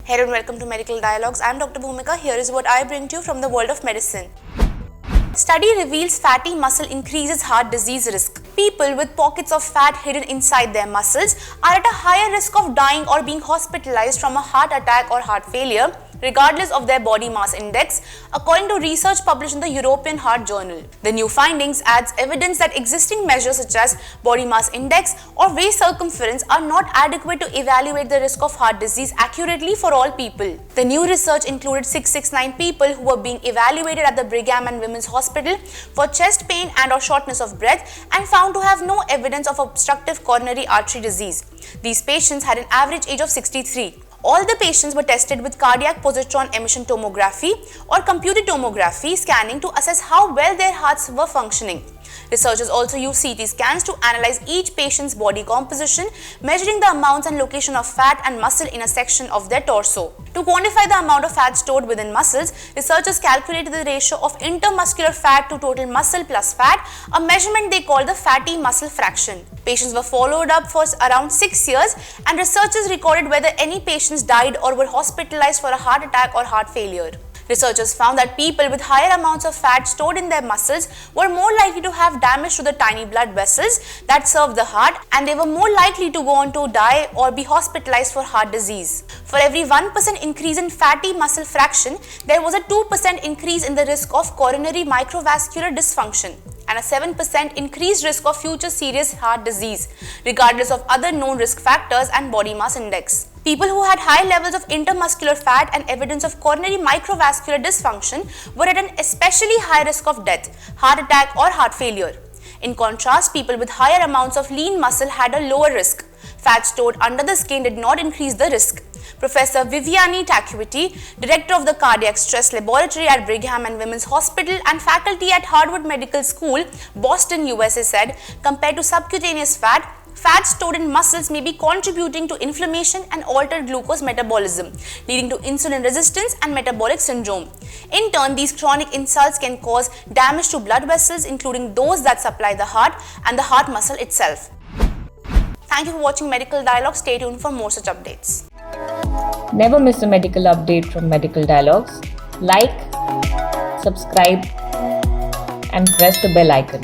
Hello and welcome to Medical Dialogues. I am Dr. Bhumika. Here is what I bring to you from the world of medicine. Study reveals fatty muscle increases heart disease risk. People with pockets of fat hidden inside their muscles are at a higher risk of dying or being hospitalized from a heart attack or heart failure, regardless of their body mass index, according to research published in the European Heart Journal. The new findings adds evidence that existing measures such as body mass index or waist circumference are not adequate to evaluate the risk of heart disease accurately for all people. The new research included 669 people who were being evaluated at the Brigham and Women's Hospital for chest pain and or shortness of breath and found to have no evidence of obstructive coronary artery disease. These patients had an average age of 63. All the patients were tested with cardiac positron emission tomography or computed tomography scanning to assess how well their hearts were functioning. Researchers also used CT scans to analyze each patient's body composition, measuring the amounts and location of fat and muscle in a section of their torso. To quantify the amount of fat stored within muscles, researchers calculated the ratio of intermuscular fat to total muscle plus fat, a measurement they called the fatty muscle fraction. Patients were followed up for around 6 years, and researchers recorded whether any patients died or were hospitalized for a heart attack or heart failure. Researchers found that people with higher amounts of fat stored in their muscles were more likely to have damage to the tiny blood vessels that serve the heart, and they were more likely to go on to die or be hospitalized for heart disease. For every 1% increase in fatty muscle fraction, there was a 2% increase in the risk of coronary microvascular dysfunction and a 7% increased risk of future serious heart disease, regardless of other known risk factors and body mass index. People who had high levels of intermuscular fat and evidence of coronary microvascular dysfunction were at an especially high risk of death, heart attack or heart failure. In contrast, people with higher amounts of lean muscle had a lower risk. Fat stored under the skin did not increase the risk. Professor Viviani Takuiti, director of the Cardiac Stress Laboratory at Brigham and Women's Hospital and faculty at Harvard Medical School, Boston, USA said, compared to subcutaneous fat, fat stored in muscles may be contributing to inflammation and altered glucose metabolism, leading to insulin resistance and metabolic syndrome. In turn, these chronic insults can cause damage to blood vessels, including those that supply the heart and the heart muscle itself. Thank you for watching Medical Dialogue. Stay tuned for more such updates. Never miss a medical update from Medical Dialogues. Like, subscribe, and press the bell icon.